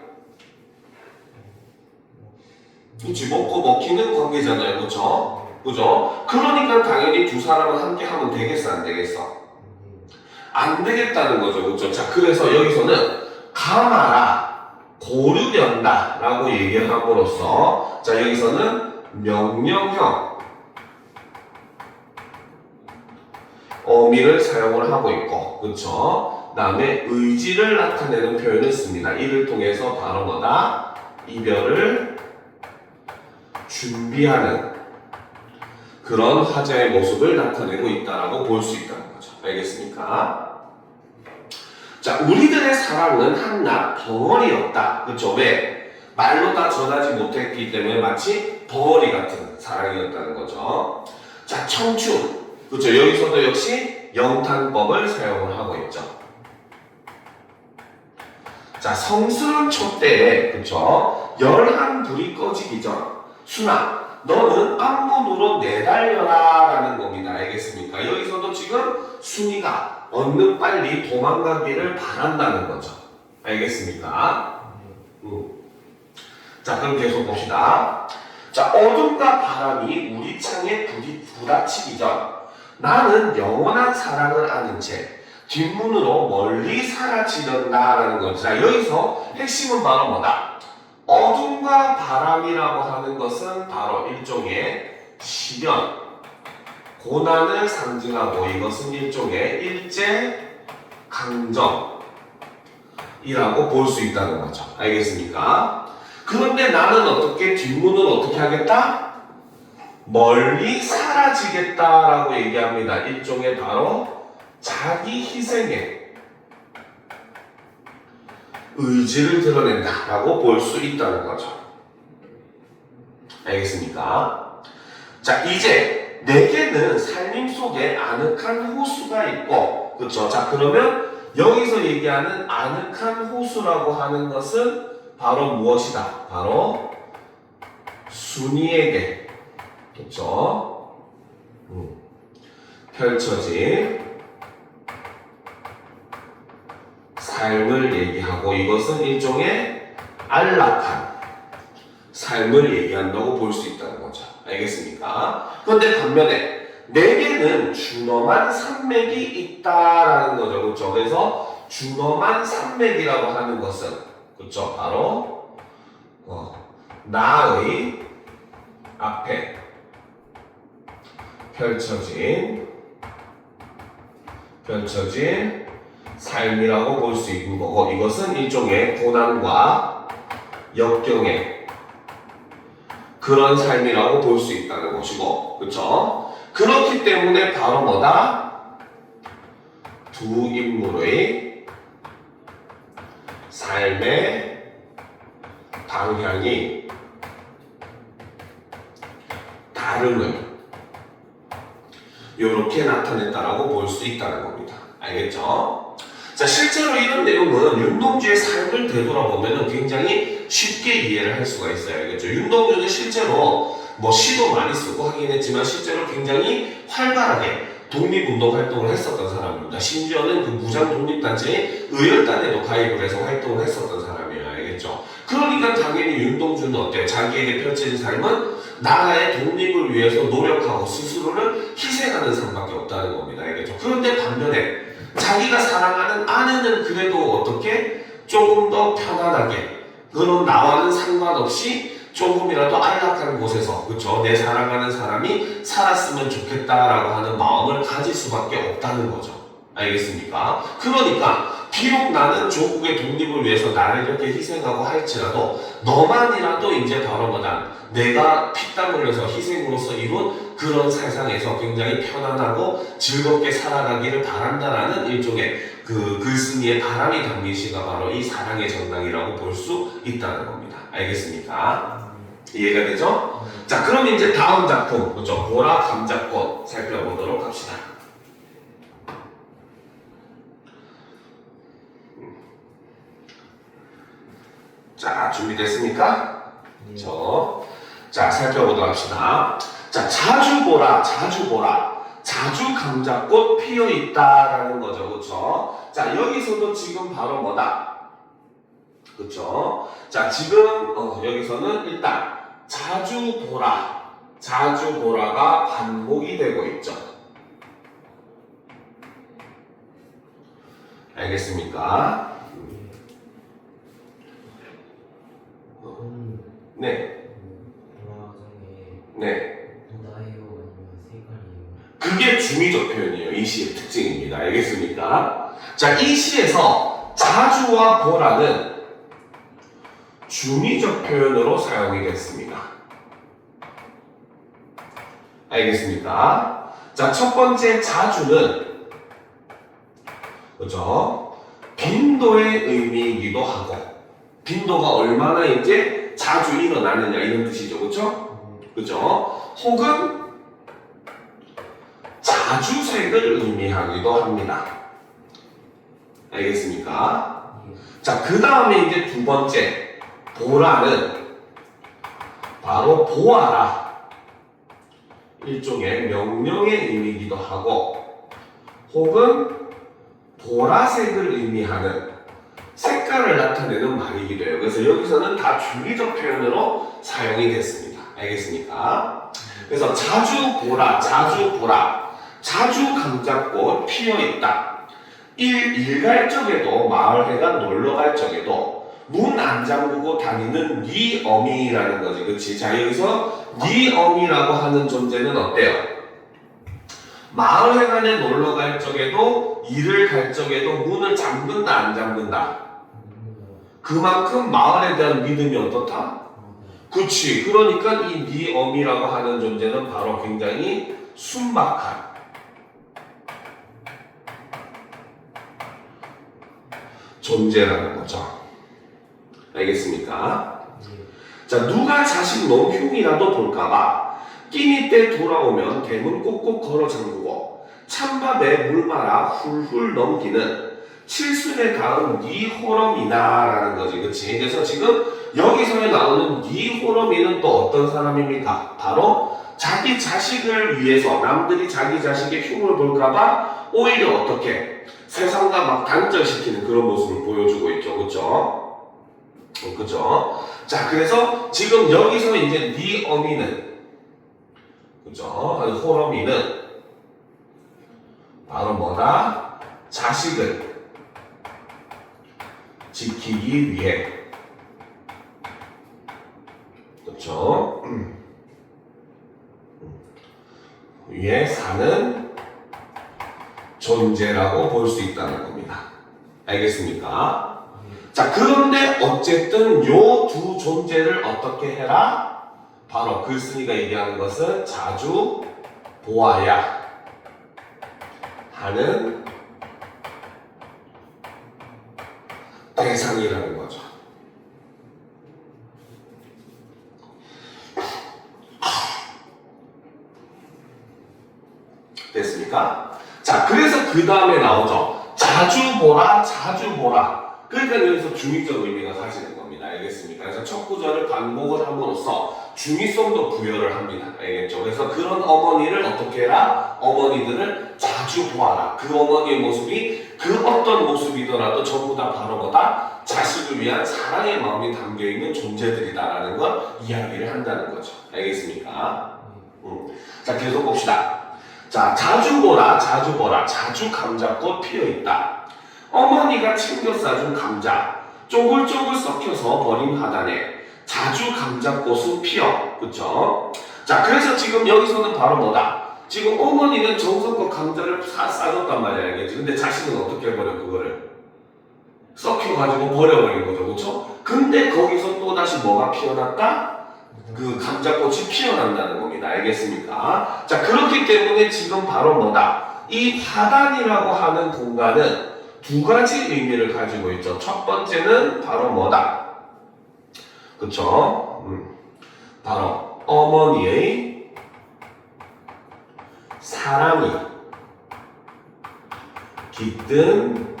그치, 먹고 먹히는 관계잖아요. 그쵸? 그죠? 그러니까 당연히 두 사람은 함께 하면 되겠어, 안 되겠어? 안 되겠다는 거죠. 그쵸? 자, 그래서 여기서는 감아라, 고르련다 라고 얘기를 함으로써 자, 여기서는 명령형 어미를 사용을 하고 있고, 그쵸? 그 다음에 의지를 나타내는 표현을 씁니다. 이를 통해서 바로 뭐다? 이별을 준비하는 그런 화자의 모습을 나타내고 있다라고 볼 수 있다는 거죠. 알겠습니까? 자, 우리들의 사랑은 한낱 벙어리였다. 그쵸? 왜? 말로 다 전하지 못했기 때문에 마치 벙어리 같은 사랑이었다는 거죠. 자, 청춘. 그쵸? 여기서도 역시 영탄법을 사용을 하고 있죠. 자, 성스러운 촛대에, 그쵸? 열한 불이 꺼지기 전, 순아, 너는 앞문으로 내달려라 라는 겁니다. 알겠습니까? 여기서도 지금 순이가 얼른 빨리 도망가기를 바란다는 거죠. 알겠습니까? 자, 그럼 계속 봅시다. 자, 어둠과 바람이 우리 창에 부딪히기 전, 나는 영원한 사랑을 아는 채 뒷문으로 멀리 사라지는다라는 거죠. 자, 여기서 핵심은 바로 뭐다? 어둠과 바람이라고 하는 것은 바로 일종의 시련, 고난을 상징하고 이것은 일종의 일제 강점이라고 볼 수 있다는 거죠. 알겠습니까? 그런데 나는 어떻게 뒷문을 어떻게 하겠다? 멀리 사라지겠다라고 얘기합니다. 일종의 바로 자기 희생의 의지를 드러낸다라고 볼 수 있다는 거죠. 알겠습니까? 자, 이제 내게는 삶 속에 아늑한 호수가 있고, 그렇죠? 자, 그러면 여기서 얘기하는 아늑한 호수라고 하는 것은 바로 무엇이다? 바로 순이에게, 그렇죠? 펼쳐진 삶을 얘기하고 이것은 일종의 안락한 삶을 얘기한다고 볼 수 있다는 거죠. 알겠습니까? 그런데 반면에 내게는 준엄한 산맥이 있다라는 거죠. 그렇죠? 그래서 준엄한 산맥이라고 하는 것은 그렇죠? 바로 나의 앞에 펼쳐진 삶이라고 볼 수 있는 거고 이것은 일종의 고난과 역경의 그런 삶이라고 볼 수 있다는 것이고, 그렇죠? 그렇기 때문에 바로 뭐다? 두 인물의 삶의 방향이 다름을 이렇게 나타냈다라고 볼 수 있다는 겁니다. 알겠죠? 자, 실제로 이런 내용은 윤동주의 삶을 되돌아보면 굉장히 쉽게 이해를 할 수가 있어요. 알겠죠? 윤동주는 실제로 시도 많이 쓰고 하긴 했지만 실제로 굉장히 활발하게 독립운동 활동을 했었던 사람입니다. 심지어는 그 무장 독립단체의 의열단에도 가입을 해서 활동을 했었던 사람이에요. 알겠죠? 그러니까 당연히 윤동주는 어때요? 자기에게 펼쳐진 삶은 나라의 독립을 위해서 노력하고 스스로를 희생하는 삶밖에 없다는 겁니다. 알겠죠? 그런데 반면에 자기가 사랑하는 아내는 그래도 어떻게 조금 더 편안하게 그런 나와는 상관없이 조금이라도 안락한 곳에서 그쵸? 내 사랑하는 사람이 살았으면 좋겠다라고 하는 마음을 가질 수밖에 없다는 거죠. 알겠습니까? 그러니까 비록 나는 조국의 독립을 위해서 나를 이렇게 희생하고 할지라도 너만이라도 이제 바로 뭐다 내가 피땀 흘려서 희생으로서 이룬 그런 세상에서 굉장히 편안하고 즐겁게 살아가기를 바란다라는 일종의 그 글쓴이의 바람이 담긴 시가 바로 이 사랑의 정당이라고 볼 수 있다는 겁니다. 알겠습니까? 이해가 되죠? 자, 그럼 이제 다음 작품, 그렇죠? 보라 감자꽃 살펴보도록 합시다. 자, 준비됐습니까? 자, 살펴보도록 합시다. 자, 자주 보라. 자주 감자꽃 피어있다라는 거죠. 그쵸? 자, 여기서도 지금 바로 뭐다? 그쵸? 자, 지금, 여기서는 일단, 자주 보라가 반복이 되고 있죠. 알겠습니까? 네. 네. 그게 중의적 표현이에요. 이 시의 특징입니다. 알겠습니까? 자, 이 시에서 자주와 보라는 중의적 표현으로 사용이 됐습니다. 알겠습니까? 자, 첫 번째 자주는 그죠? 빈도의 의미이기도 하고, 빈도가 얼마나 이제 자주 일어나느냐 이런 뜻이죠. 그렇죠? 그죠? 혹은 자주색을 의미하기도 합니다. 알겠습니까? 자, 그 다음에 이제 두 번째, 보라는 바로 보아라. 일종의 명령의 의미이기도 하고, 혹은 보라색을 의미하는 색깔을 나타내는 말이기도 해요. 그래서 여기서는 다 중의적 표현으로 사용이 됐습니다. 알겠습니까? 그래서 자주 보라, 자주 보라, 자주 감자꽃 피어 있다. 일갈 적에도 마을회가 놀러 갈 적에도 문 안 잠그고 다니는 네 어미라는 거지, 그렇지? 자, 여기서 네 어미라고 하는 존재는 어때요? 마을회관에 놀러 갈 적에도 일을 갈 적에도 문을 잠근다 안 잠근다? 그만큼 마을에 대한 믿음이 어떻다? 그치. 그러니까 이 네 어미라고 하는 존재는 바로 굉장히 순박한 존재라는 거죠. 알겠습니까? 자, 누가 자식 놈 흉이라도 볼까봐 끼니 때 돌아오면 대문 꼭꼭 걸어 잠그고 찬밥에 물 말아 훌훌 넘기는 칠순에 닿은 네 호럼이나 라는 거지. 그치? 그래서 지금 여기서 나오는 네 호럼이는 또 어떤 사람입니까? 바로 자기 자식을 위해서 남들이 자기 자식의 흉을 볼까봐 오히려 어떻게 세상과 막 단절시키는 그런 모습을 보여주고 있죠. 그쵸? 그죠? 자, 그래서 지금 여기서 이제 네 어미는, 그죠? 호러미는 바로 뭐다? 자식을 지키기 위해, 그죠? 위해 사는 존재라고 볼 수 있다는 겁니다. 알겠습니까? 자, 그런데 어쨌든 요 두 존재를 어떻게 해라? 바로 글쓴이가 얘기하는 것은 자주 보아야 하는 대상이라는 거죠. 됐습니까? 자, 그래서 그 다음에 나오죠. 자주 보라, 자주 보라. 그러니까 여기서 중의적 의미가 가지는 겁니다. 알겠습니까? 그래서 첫 구절을 반복을 함으로써 중의성도 부여를 합니다. 알겠죠? 그래서 그런 어머니를 어떻게 해라? 어머니들을 자주 보아라. 그 어머니의 모습이 그 어떤 모습이더라도 전부 다 바로 뭐다? 자식을 위한 사랑의 마음이 담겨있는 존재들이다라는 걸 이야기를 한다는 거죠. 알겠습니까? 자, 계속 봅시다. 자, 자주 보라, 자주 보라, 자주 감자꽃 피어있다. 어머니가 챙겨 싸준 감자, 쪼글쪼글 썩혀서 버린 화단에 자주 감자꽃은 피어. 그쵸? 자, 그래서 지금 여기서는 바로 뭐다? 지금 어머니는 정성껏 감자를 싸줬단 말이야, 알겠지? 근데 자식은 어떻게 해버려, 그거를? 썩혀가지고 버려버린 거죠, 그쵸? 근데 거기서 또다시 뭐가 피어났다? 그 감자꽃이 피어난다는 겁니다. 알겠습니까? 자, 그렇기 때문에 지금 바로 뭐다? 이 화단이라고 하는 공간은 두 가지 의미를 가지고 있죠. 첫 번째는 바로 뭐다? 그쵸? 바로 어머니의 사랑이 깃든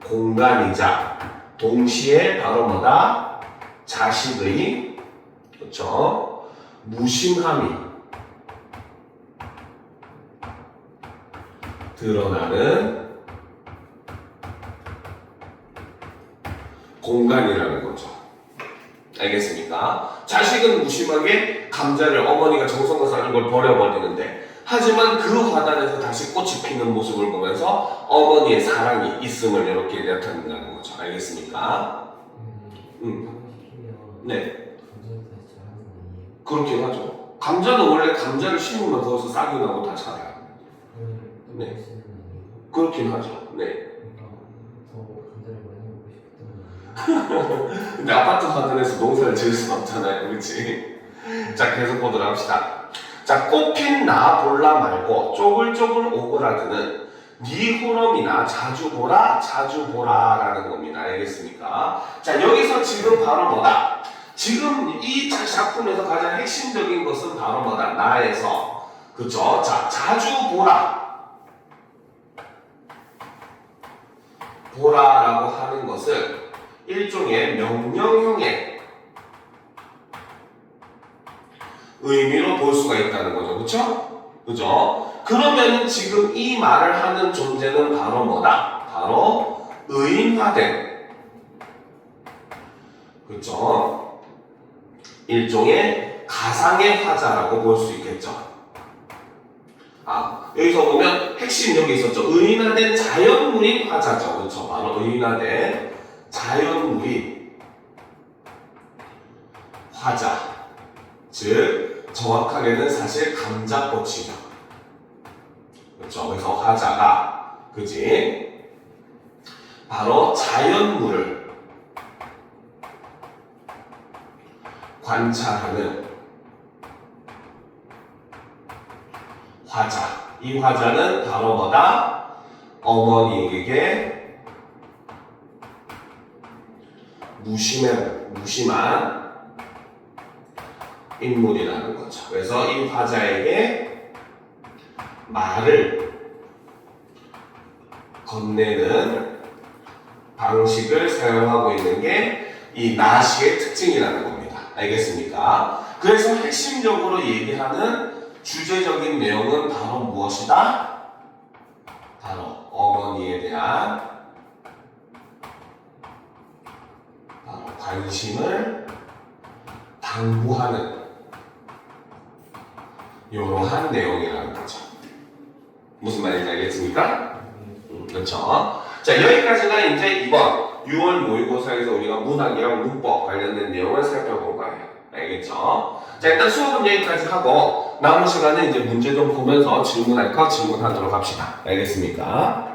공간이자 동시에 바로 뭐다? 자식의, 그쵸? 무심함이 드러나는 공간이라는 거죠. 알겠습니까? 자식은 무심하게 감자를 어머니가 정성껏 싸준 걸 버려버리는데, 하지만 그 화단에서 다시 꽃이 피는 모습을 보면서 어머니의 사랑이 있음을 이렇게 나타낸다는 거죠. 알겠습니까? 네. 그렇긴 하죠. 감자는 원래 감자를 심으면 거기서 싹이 나고 다 자라요. 네. 그렇긴 하죠. 네. 근데 아파트 화단에서 농사를 지을 수 없잖아요. 그렇지? 자, 계속 보도록 합시다. 자, 꽃핀 나 볼라 말고 쪼글쪼글 오그라드는 니호럼이나 자주 보라, 자주 보라라는 겁니다. 알겠습니까? 자, 여기서 지금 바로 뭐다? 지금 이 작품에서 가장 핵심적인 것은 바로 뭐다? 나에서. 그쵸? 자, 자주 보라. 보라라고 하는 것을 일종의 명령형의 의미로 볼 수가 있다는 거죠. 그쵸? 그죠? 그러면 지금 이 말을 하는 존재는 바로 뭐다? 바로 의인화된, 그쵸? 일종의 가상의 화자라고 볼 수 있겠죠. 여기서 보면 핵심 여기 있었죠. 의인화된 자연물인 화자죠. 그쵸? 바로 의인화된 자연물인 화자. 즉, 정확하게는 사실 감자꽃이죠. 그렇죠. 그래서 화자가, 그지? 바로 자연물을 관찰하는 화자. 이 화자는 바로 뭐다? 어머니에게 무심한 인물이라는 거죠. 그래서 이 화자에게 말을 건네는 방식을 사용하고 있는 게 이 나시의 특징이라는 겁니다. 알겠습니까? 그래서 핵심적으로 얘기하는 주제적인 내용은 바로 무엇이다? 바로 어머니에 대한 바로 관심을 당부하는 이러한 내용이라는 거죠. 무슨 말인지 알겠습니까? 그렇죠. 자, 여기까지가 이제 이번 6월 모의고사에서 우리가 문학이랑 문법 관련된 내용을 살펴볼 거예요. 알겠죠? 자, 일단 수업은 여기까지 하고 남은 시간에 이제 문제 좀 보면서 질문할 거 질문하도록 합시다. 알겠습니까?